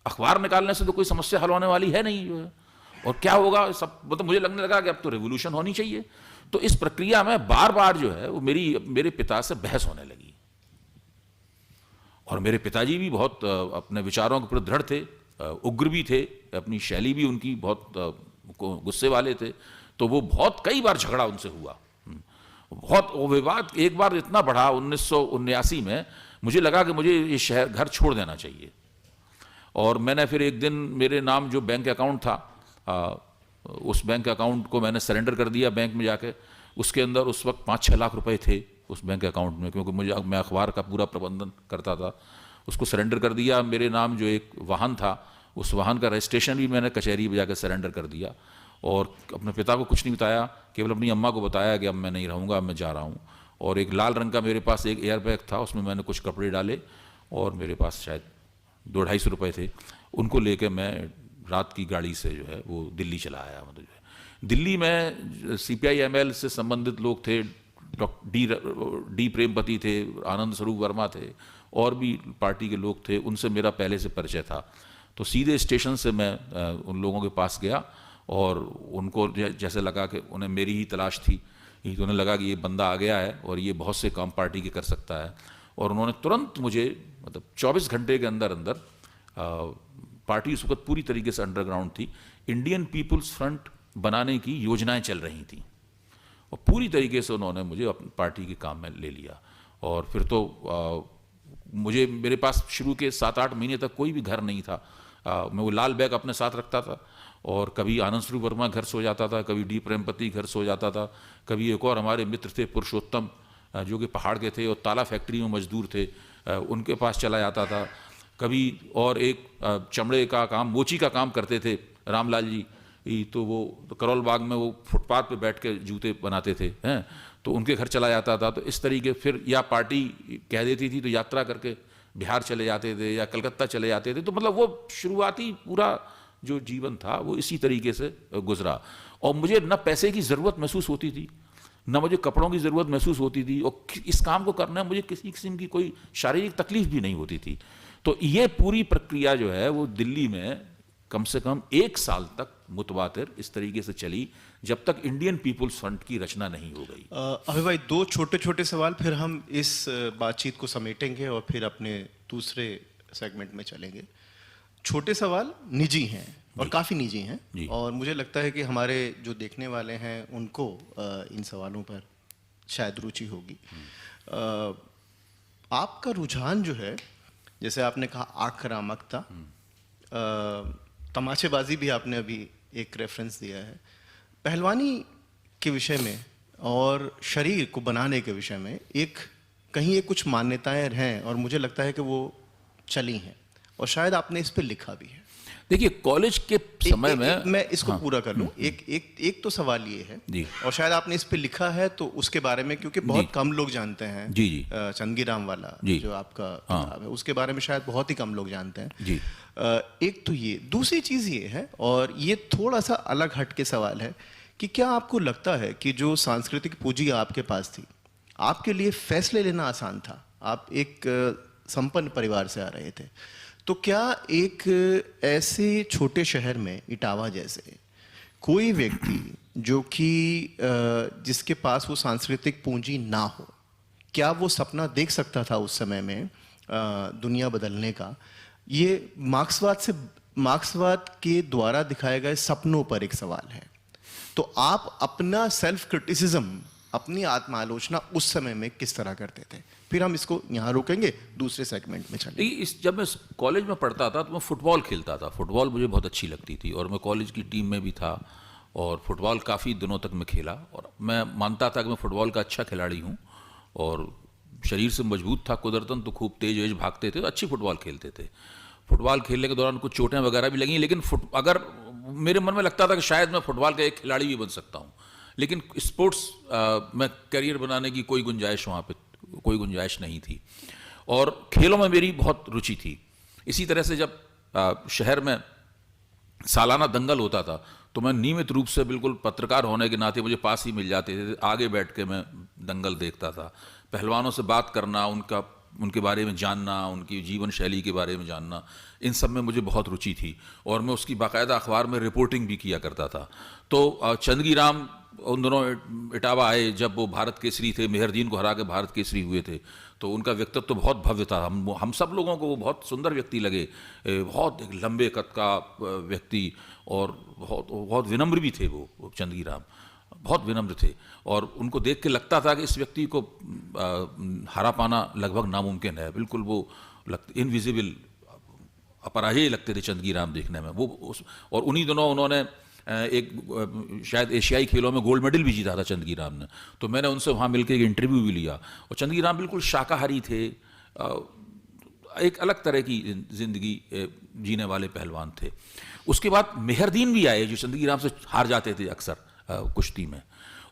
अखबार निकालने से तो कोई समस्या हल होने वाली है नहीं जो है, और क्या होगा सब। मतलब मुझे लगने लगा कि अब तो रेवोल्यूशन होनी चाहिए। तो इस प्रक्रिया में बार बार जो है वो मेरे पिता से बहस होने लगी। और मेरे पिताजी भी बहुत अपने विचारों के प्रति दृढ़ थे, उग्र भी थे, अपनी शैली भी उनकी बहुत गुस्से वाले थे। तो वो बहुत कई बार झगड़ा उनसे हुआ। बहुत वो विवाद एक बार इतना बढ़ा 1979 में, मुझे लगा कि मुझे ये घर छोड़ देना चाहिए। और मैंने फिर एक दिन मेरे नाम जो बैंक अकाउंट था उस बैंक अकाउंट को मैंने सरेंडर कर दिया बैंक में जाके। उसके अंदर उस वक्त 5-6 लाख रुपए थे उस बैंक अकाउंट में, क्योंकि मैं अखबार का पूरा प्रबंधन करता था। उसको सरेंडर कर दिया। मेरे नाम जो एक वाहन था उस वाहन का रजिस्ट्रेशन भी मैंने कचहरी में जाकर सरेंडर कर दिया। और अपने पिता को कुछ नहीं बताया, केवल अपनी अम्मा को बताया कि अब मैं नहीं रहूँगा, अब मैं जा रहा हूँ। और एक लाल रंग का मेरे पास एक एयर बैग था, उसमें मैंने कुछ कपड़े डाले और मेरे पास शायद 200-250 रुपये थे। उनको लेके मैं रात की गाड़ी से जो है वो दिल्ली चला आया। मतलब जो है दिल्ली में CPI-ML से संबंधित लोग थे, डी प्रेमपति थे, आनंद स्वरूप वर्मा थे, और भी पार्टी के लोग थे, उनसे मेरा पहले से परिचय था। तो सीधे स्टेशन से मैं उन लोगों के पास गया और उनको जैसे लगा कि उन्हें मेरी ही तलाश थी, तो उन्हें लगा कि ये बंदा आ गया है और ये बहुत से काम पार्टी के कर सकता है। और उन्होंने तुरंत मुझे, मतलब 24 घंटे के अंदर अंदर, पार्टी उस वक्त पूरी तरीके से अंडरग्राउंड थी, इंडियन पीपुल्स फ्रंट बनाने की योजनाएं चल रही थी, और पूरी तरीके से उन्होंने मुझे अपनी पार्टी के काम में ले लिया। और फिर तो मेरे पास शुरू के 7-8 महीने तक कोई भी घर नहीं था। मैं वो लाल बैग अपने साथ रखता था और कभी आनंद स्वरूप वर्मा घर सो जाता था, कभी डी प्रेमपति घर सो जाता था, कभी एक और हमारे मित्र थे पुरुषोत्तम जो कि पहाड़ के थे और ताला फैक्ट्री में मजदूर थे, उनके पास चला जाता था। कभी और एक चमड़े का काम, मोची का काम करते थे रामलाल जी, तो वो करोल बाग में वो फुटपाथ पे बैठ के जूते बनाते थे हैं, तो उनके घर चला जाता था। तो इस तरीके फिर या पार्टी कह देती थी तो यात्रा करके बिहार चले जाते थे या कलकत्ता चले जाते थे। तो मतलब वो शुरुआती पूरा जो जीवन था वो इसी तरीके से गुजरा। और मुझे न पैसे की ज़रूरत महसूस होती थी, ना मुझे कपड़ों की ज़रूरत महसूस होती थी, और इस काम को करने में मुझे किसी किस्म की कोई शारीरिक तकलीफ भी नहीं होती थी। तो ये पूरी प्रक्रिया जो है वो दिल्ली में कम से कम 1 साल तक मुतवातिर इस तरीके से चली, जब तक इंडियन पीपुल्स फ्रंट की रचना नहीं हो गई। अभय भाई, 2 छोटे छोटे सवाल, फिर हम इस बातचीत को समेटेंगे और फिर अपने दूसरे सेगमेंट में चलेंगे। छोटे सवाल निजी हैं और काफ़ी निजी हैं, और मुझे लगता है कि हमारे जो देखने वाले हैं उनको इन सवालों पर शायद रुचि होगी। आपका रुझान जो है, जैसे आपने कहा आक्रामकता, तमाशेबाजी भी आपने अभी एक रेफरेंस दिया है, पहलवानी के विषय में और शरीर को बनाने के विषय में कहीं एक कुछ मान्यताएं हैं, और मुझे लगता है कि वो चली हैं, और शायद आपने इस पे लिखा भी है। देखिए, कॉलेज के समय में मैं इसको पूरा कर लूं। एक तो सवाल ये है जी, और शायद आपने इस पे लिखा है, तो उसके बारे में, क्योंकि बहुत कम लोग जानते हैं जी, चंदगी वाला जो आपका किताब है, उसके बारे में शायद बहुत ही कम लोग जानते हैं जी। एक तो ये, दूसरी चीज़ ये है, और ये थोड़ा सा अलग हट के सवाल है, कि क्या आपको लगता है कि जो सांस्कृतिक पूंजी आपके पास थी, आपके लिए फैसले लेना आसान था? आप एक संपन्न परिवार से आ रहे थे, तो क्या एक ऐसे छोटे शहर में, इटावा जैसे, कोई व्यक्ति जो कि जिसके पास वो सांस्कृतिक पूंजी ना हो, क्या वो सपना देख सकता था उस समय में दुनिया बदलने का? ये मार्क्सवाद के द्वारा दिखाए गए सपनों पर एक सवाल है। तो आप अपना सेल्फ क्रिटिसिज्म, अपनी आत्मालोचना उस समय में किस तरह करते थे? फिर हम इसको यहाँ रोकेंगे, दूसरे सेगमेंट में चलेंगे। जब मैं कॉलेज में पढ़ता था तो मैं फुटबॉल खेलता था। फुटबॉल मुझे बहुत अच्छी लगती थी, और मैं कॉलेज की टीम में भी था, और फुटबॉल काफ़ी दिनों तक मैं खेला, और मैं मानता था कि मैं फुटबॉल का अच्छा खिलाड़ी हूँ, और शरीर से मजबूत था कुदरतन, तो खूब तेज भागते थे, तो अच्छी फुटबॉल खेलते थे। फुटबॉल खेलने के दौरान कुछ चोटें वगैरह भी लगी, लेकिन अगर मेरे मन में लगता था कि शायद मैं फुटबॉल का एक खिलाड़ी भी बन सकता हूँ, लेकिन स्पोर्ट्स में करियर बनाने की कोई गुंजाइश वहाँ पे कोई गुंजाइश नहीं थी, और खेलों में मेरी बहुत रुचि थी। इसी तरह से जब शहर में सालाना दंगल होता था, तो मैं नियमित रूप से, बिल्कुल पत्रकार होने के नाते मुझे पास ही मिल जाते थे, आगे बैठ के मैं दंगल देखता था। पहलवानों से बात करना, उनके बारे में जानना, उनकी जीवन शैली के बारे में जानना, इन सब में मुझे बहुत रुचि थी, और मैं उसकी बाकायदा अखबार में रिपोर्टिंग भी किया करता था। तो चंदगी राम उन दोनों इटावा आए जब वो भारत केसरी थे, मेहरदीन को हरा के भारत केसरी हुए थे, तो उनका व्यक्तित्व तो बहुत भव्य था। हम सब लोगों को वो बहुत सुंदर व्यक्ति लगे, बहुत एक लंबे कद का व्यक्ति, और बहुत विनम्र भी थे वो चंदगी राम, बहुत विनम्र थे, और उनको देख के लगता था कि इस व्यक्ति को हरा पाना लगभग नामुमकिन है। बिल्कुल वो इनविजिबल, अपराजेय लगते थे चंदगी राम देखने में। और उन्हीं दिनों उन्होंने एक शायद एशियाई खेलों में गोल्ड मेडल भी जीता था चंदगी राम ने। तो मैंने उनसे वहाँ मिलकर एक इंटरव्यू भी लिया, और चंदगी राम बिल्कुल शाकाहारी थे, एक अलग तरह की जिंदगी जीने वाले पहलवान थे। उसके बाद मेहरदीन भी आए, जो चंदगी राम से हार जाते थे अक्सर कुश्ती में,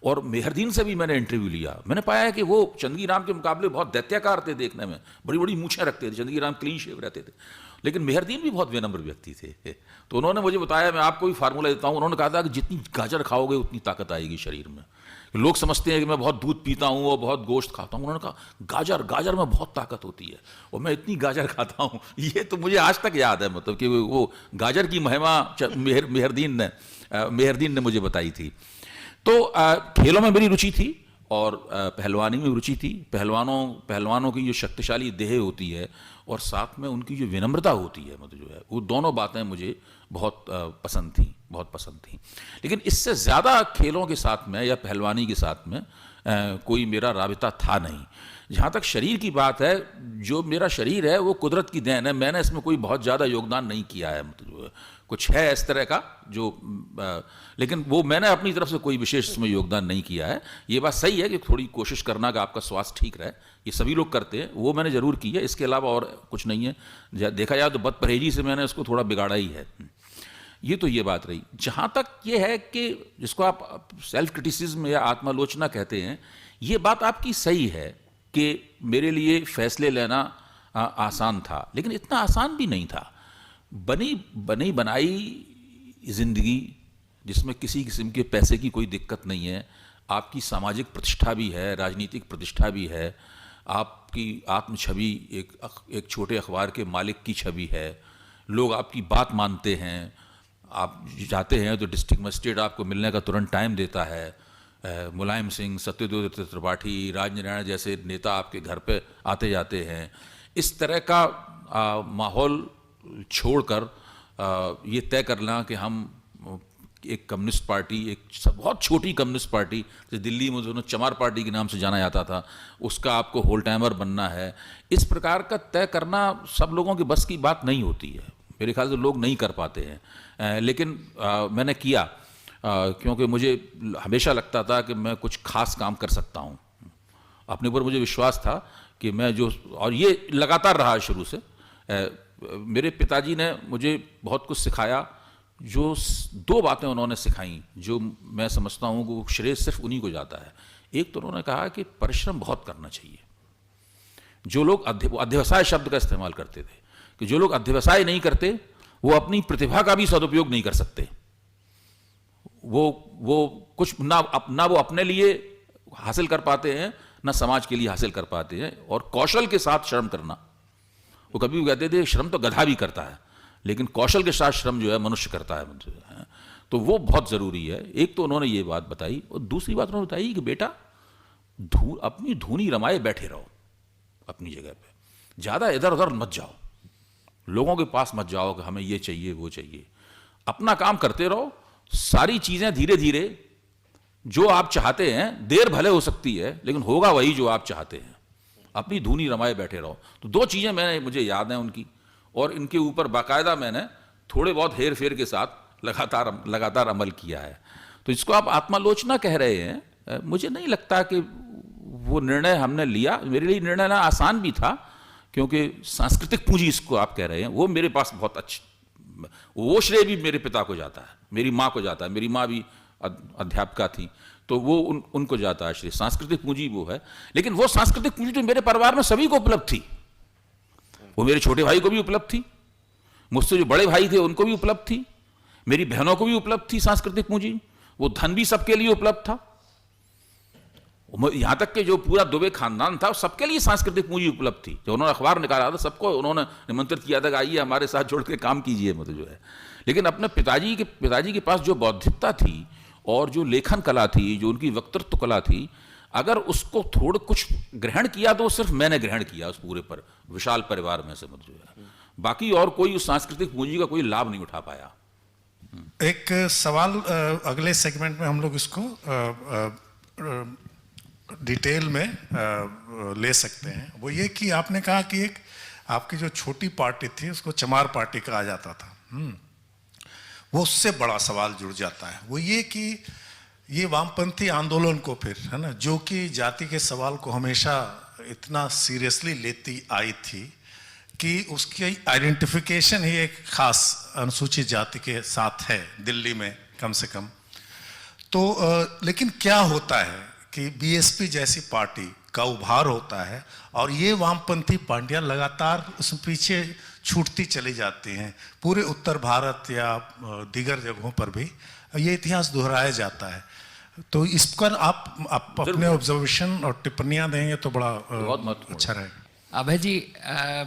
और मेहरदीन से भी मैंने इंटरव्यू लिया। मैंने पाया है कि वो चंदगी राम के मुकाबले बहुत दैत्याकार थे देखने में, बड़ी बड़ी मूछें रखते थे। चंदगी राम क्लीन शेव रहते थे, लेकिन मेहरदीन भी बहुत विनम्र व्यक्ति थे। तो उन्होंने मुझे बताया, मैं आपको भी फार्मूला देता हूँ, उन्होंने कहा था कि जितनी गाजर खाओगे उतनी ताकत आएगी शरीर में। लोग समझते हैं कि मैं बहुत दूध पीता हूँ और बहुत गोश्त खाता हूँ, उन्होंने कहा गाजर में बहुत ताकत होती है, और मैं इतनी गाजर खाता हूँ। ये तो मुझे आज तक याद है, मतलब कि वो गाजर की महिमा मेहरदीन ने मुझे बताई थी। तो खेलों में मेरी रुचि थी, और पहलवानी में रुचि थी। पहलवानों की जो शक्तिशाली देह होती है, और साथ में उनकी जो विनम्रता होती है, मतलब जो है, वो दोनों बातें मुझे बहुत पसंद थी। लेकिन इससे ज़्यादा खेलों के साथ में या पहलवानी के साथ में कोई मेरा राबिता था नहीं। जहाँ तक शरीर की बात है, जो मेरा शरीर है वो कुदरत की देन है, मैंने इसमें कोई बहुत ज़्यादा योगदान नहीं किया है। मतलब कुछ है इस तरह का जो लेकिन वो मैंने अपनी तरफ से कोई विशेष इसमें योगदान नहीं किया है। ये बात सही है कि थोड़ी कोशिश करना कि आपका स्वास्थ्य ठीक रहे, ये सभी लोग करते हैं, वो मैंने ज़रूर की है। इसके अलावा और कुछ नहीं है। देखा जाए तो बदपरहेजी से मैंने उसको थोड़ा बिगाड़ा ही है। ये तो ये बात रही। जहाँ तक ये है कि जिसको आप सेल्फ क्रिटिसिज्म या आत्मालोचना कहते हैं, ये बात आपकी सही है कि मेरे लिए फैसले लेना आसान था, लेकिन इतना आसान भी नहीं था। बनी बनाई जिंदगी जिसमें किसी किस्म के पैसे की कोई दिक्कत नहीं है, आपकी सामाजिक प्रतिष्ठा भी है, राजनीतिक प्रतिष्ठा भी है, आपकी आत्म छवि एक छोटे अखबार के मालिक की छवि है, लोग आपकी बात मानते हैं, आप जाते हैं तो डिस्ट्रिक्ट मजिस्ट्रेट आपको मिलने का तुरंत टाइम देता है, मुलायम सिंह, सत्यदेव त्रिपाठी, राजनारायण जैसे नेता आपके घर पे आते जाते हैं। इस तरह का माहौल छोड़कर ये तय करना कि हम एक कम्युनिस्ट पार्टी, एक बहुत छोटी कम्युनिस्ट पार्टी जैसे दिल्ली में दोनों चमार पार्टी के नाम से जाना जाता था, उसका आपको होल टाइमर बनना है, इस प्रकार का तय करना सब लोगों की बस की बात नहीं होती है। मेरे ख्याल से लोग नहीं कर पाते हैं, लेकिन मैंने किया क्योंकि मुझे हमेशा लगता था कि मैं कुछ खास काम कर सकता हूँ। अपने ऊपर मुझे विश्वास था कि मैं जो, और ये लगातार रहा शुरू से। मेरे पिताजी ने मुझे बहुत कुछ सिखाया, जो 2 बातें उन्होंने सिखाई जो मैं समझता हूँ कि वो श्रेय सिर्फ उन्हीं को जाता है। एक तो उन्होंने कहा कि परिश्रम बहुत करना चाहिए। जो लोग अध्यवसाय शब्द का इस्तेमाल करते थे कि जो लोग अध्यवसाय नहीं करते वो अपनी प्रतिभा का भी सदुपयोग नहीं कर सकते। वो कुछ ना वो अपने लिए हासिल कर पाते हैं, ना समाज के लिए हासिल कर पाते हैं। और कौशल के साथ श्रम करना, वो कभी कहते थे श्रम तो गधा भी करता है, लेकिन कौशल के साथ श्रम जो है मनुष्य करता है। तो वो बहुत ज़रूरी है। एक तो उन्होंने ये बात बताई, और दूसरी बात उन्होंने बताई कि बेटा अपनी धुनी रमाए बैठे रहो अपनी जगह पे, ज़्यादा इधर उधर मत जाओ, लोगों के पास मत जाओ कि हमें ये चाहिए वो चाहिए। अपना काम करते रहो, सारी चीज़ें धीरे धीरे जो आप चाहते हैं, देर भले हो सकती है लेकिन होगा वही जो आप चाहते हैं। अपनी धुनी रमाए बैठे रहो। तो 2 चीज़ें मुझे याद हैं उनकी, और इनके ऊपर बाकायदा मैंने थोड़े बहुत हेर फेर के साथ लगातार अमल किया है। तो इसको आप आत्मालोचना कह रहे हैं, मुझे नहीं लगता कि वो निर्णय हमने लिया। मेरे लिए निर्णय ना आसान भी था, क्योंकि सांस्कृतिक पूंजी इसको आप कह रहे हैं, वो मेरे पास बहुत अच्छी, वो श्रेय भी मेरे पिता को जाता है, मेरी माँ को जाता है। मेरी माँ भी अध्यापिका थी, तो वो उनको जाता है श्रेय। सांस्कृतिक पूंजी वो है, लेकिन वो सांस्कृतिक पूंजी तो मेरे परिवार में सभी को उपलब्ध थी। वो मेरे छोटे भाई को भी उपलब्ध थी, मुझसे जो बड़े भाई थे उनको भी उपलब्ध थी, मेरी बहनों को भी उपलब्ध थी सांस्कृतिक पूंजी। वो धन भी सबके लिए उपलब्ध था। यहां तक कि जो पूरा दुबे खानदान था सबके लिए सांस्कृतिक पूंजी उपलब्ध थी। जब उन्होंने अखबार निकाला था सबको उन्होंने निमंत्रित किया था कि आइए हमारे साथ जुड़ के काम कीजिए, मतलब जो है। लेकिन अपने पिताजी के पास जो बौद्धिकता थी और जो लेखन कला थी, जो उनकी वक्तृत्व कला थी, अगर उसको थोड़ा कुछ ग्रहण किया तो सिर्फ मैंने ग्रहण किया उस पूरे पर विशाल परिवार में से, मतलब जो है। बाकी और कोई उस सांस्कृतिक पूंजी का कोई लाभ नहीं उठा पाया। एक सवाल अगले सेगमेंट में हम लोग इसको डिटेल में ले सकते हैं। वो ये कि आपने कहा कि एक आपकी जो छोटी पार्टी थी उसको चमार पार्टी कहा जाता था। वो उससे बड़ा सवाल जुड़ जाता है, वो ये कि ये वामपंथी आंदोलन को फिर, है ना, जो कि जाति के सवाल को हमेशा इतना सीरियसली लेती आई थी कि उसकी आइडेंटिफिकेशन ही एक खास अनुसूचित जाति के साथ है दिल्ली में कम से कम। तो लेकिन क्या होता है कि बीएसपी जैसी पार्टी का उभार होता है और ये वामपंथी पार्टियां लगातार उस पीछे छूटती चली जाती हैं। पूरे उत्तर भारत या दीगर जगहों पर भी ये इतिहास दोहराया जाता है। तो इस पर आप अपने ऑब्जर्वेशन और टिप्पणियां देंगे तो बड़ा अच्छा रहेगा। अभय जी,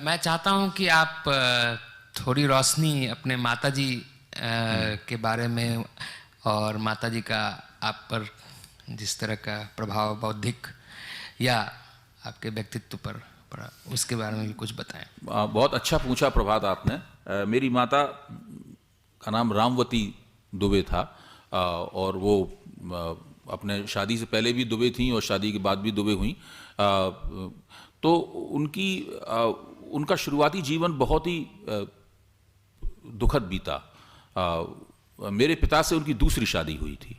मैं चाहता हूं कि आप थोड़ी रोशनी अपने माताजी के बारे में और माताजी का आप पर जिस तरह का प्रभाव बौद्धिक या आपके व्यक्तित्व पर पड़ा, उसके बारे में भी कुछ बताएं। बहुत अच्छा पूछा प्रभात आपने। मेरी माता का नाम रामवती दुबे था, और वो अपने शादी से पहले भी दुबे थी और शादी के बाद भी दुबे हुई। तो उनका शुरुआती जीवन बहुत ही दुखद बीता। मेरे पिता से उनकी दूसरी शादी हुई थी।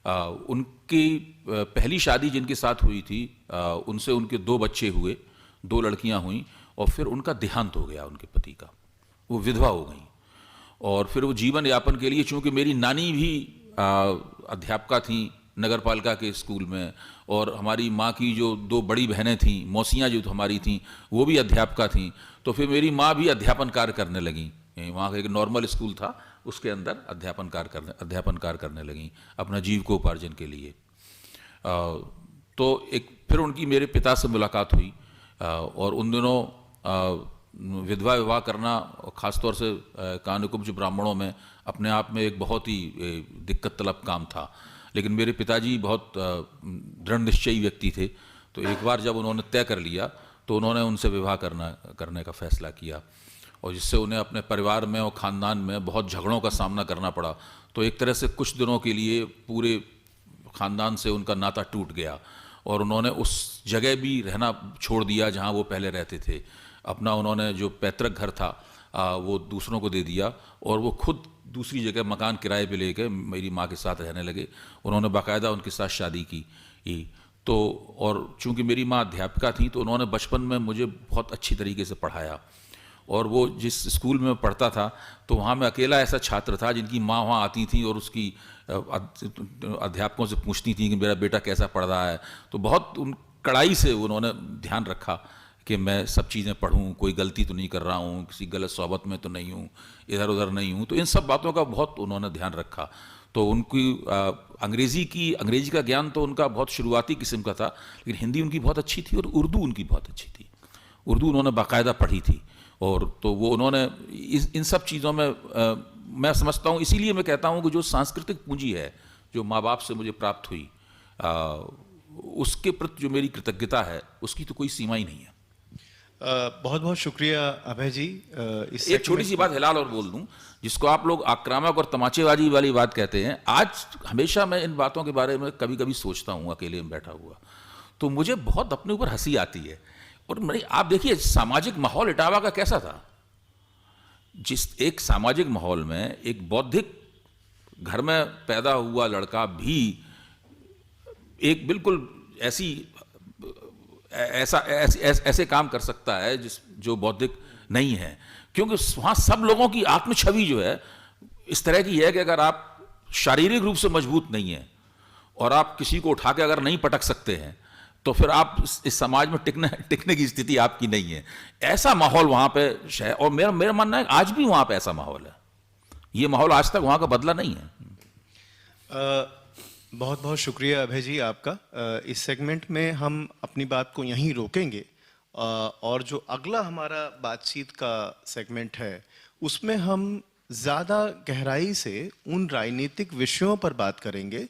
उनकी पहली शादी जिनके साथ हुई थी, उनसे उनके 2 बच्चे हुए, 2 लड़कियां हुईं, और फिर उनका देहांत हो गया उनके पति का, वो विधवा हो गई। और फिर वो जीवन यापन के लिए, चूँकि मेरी नानी भी अध्यापिका थी नगर पालिका के स्कूल में, और हमारी माँ की जो 2 बड़ी बहनें थीं, मौसियाँ जो हमारी थीं, वो भी अध्यापिका थीं, तो फिर मेरी माँ भी अध्यापन कार्य करने लगी। वहाँ का एक नॉर्मल स्कूल था, उसके अंदर अध्यापन कार्य करने लगी अपना जीविकोपार्जन के लिए। तो एक फिर उनकी मेरे पिता से मुलाकात हुई और उन दिनों विधवा विवाह करना ख़ासतौर से कान्यकुब्ज ब्राह्मणों में अपने आप में एक बहुत ही दिक्कत तलब काम था। लेकिन मेरे पिताजी बहुत दृढ़ निश्चयी व्यक्ति थे, तो एक बार जब उन्होंने तय कर लिया तो उन्होंने उनसे विवाह करने का फैसला किया, और जिससे उन्हें अपने परिवार में और ख़ानदान में बहुत झगड़ों का सामना करना पड़ा। तो एक तरह से कुछ दिनों के लिए पूरे ख़ानदान से उनका नाता टूट गया और उन्होंने उस जगह भी रहना छोड़ दिया जहाँ वो पहले रहते थे। अपना उन्होंने जो पैतृक घर था वो दूसरों को दे दिया और वो खुद दूसरी जगह मकान किराए पे लेके मेरी माँ के साथ रहने लगे। उन्होंने बाकायदा उनके साथ शादी की। तो और चूँकि मेरी माँ अध्यापिका थी तो उन्होंने बचपन में मुझे बहुत अच्छी तरीके से पढ़ाया, और वो जिस स्कूल में पढ़ता था तो वहाँ मैं अकेला ऐसा छात्र था जिनकी माँ वहाँ आती थी और उसकी अध्यापकों से पूछती थी कि मेरा बेटा कैसा पढ़ रहा है। तो बहुत उन कड़ाई से उन्होंने ध्यान रखा कि मैं सब चीज़ें पढ़ूं, कोई गलती तो नहीं कर रहा हूँ, किसी गलत सोबत में तो नहीं हूँ, इधर उधर नहीं हूँ। तो इन सब बातों का बहुत उन्होंने ध्यान रखा। तो उनकी अंग्रेजी का ज्ञान तो उनका बहुत शुरुआती किस्म का था, लेकिन हिंदी उनकी बहुत अच्छी थी और उर्दू उनकी बहुत अच्छी थी। उर्दू उन्होंने बाकायदा पढ़ी थी, और तो वो उन्होंने इन सब चीज़ों में मैं समझता हूँ, इसीलिए मैं कहता हूँ कि जो सांस्कृतिक पूंजी है जो माँ बाप से मुझे प्राप्त हुई, उसके प्रति जो मेरी कृतज्ञता है उसकी तो कोई सीमा ही नहीं है। बहुत बहुत शुक्रिया अभय जी। एक छोटी सी बात हिलाल और बोल दूं, जिसको आप लोग आक्रामक और तमाचेबाजी वाली बात कहते हैं, आज हमेशा मैं इन बातों के बारे में कभी कभी सोचता हूँ अकेले में बैठा हुआ, तो मुझे बहुत अपने ऊपर हंसी आती है। और आप देखिए सामाजिक माहौल इटावा का कैसा था। जिस एक सामाजिक माहौल में एक बौद्धिक घर में पैदा हुआ लड़का भी एक बिल्कुल ऐसे काम कर सकता है जो बौद्धिक नहीं है, क्योंकि वहाँ सब लोगों की आत्म छवि जो है इस तरह की है कि अगर आप शारीरिक रूप से मजबूत नहीं हैं और आप किसी को उठा के अगर नहीं पटक सकते हैं तो फिर आप इस समाज में टिकने की स्थिति आपकी नहीं है। ऐसा माहौल वहाँ पे है, और मेरा मानना है आज भी वहाँ पे ऐसा माहौल है। ये माहौल आज तक वहाँ का बदला नहीं है। बहुत बहुत शुक्रिया अभय जी आपका। इस सेगमेंट में हम अपनी बात को यहीं रोकेंगे, और जो अगला हमारा बातचीत का सेगमेंट है उसमें हम ज़्यादा गहराई से उन राजनीतिक विषयों पर बात करेंगे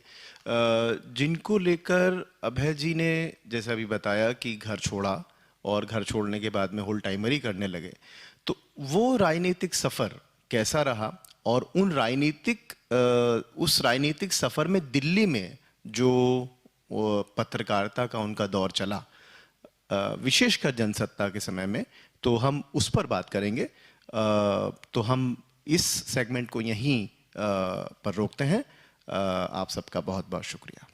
जिनको लेकर अभय जी ने जैसा अभी बताया कि घर छोड़ा और घर छोड़ने के बाद में होल टाइमरी करने लगे। तो वो राजनीतिक सफ़र कैसा रहा, और उस राजनीतिक सफ़र में दिल्ली में जो पत्रकारिता का उनका दौर चला, विशेषकर जनसत्ता के समय में, तो हम उस पर बात करेंगे। तो हम इस सेगमेंट को यहीं पर रोकते हैं। आप सबका बहुत बहुत शुक्रिया।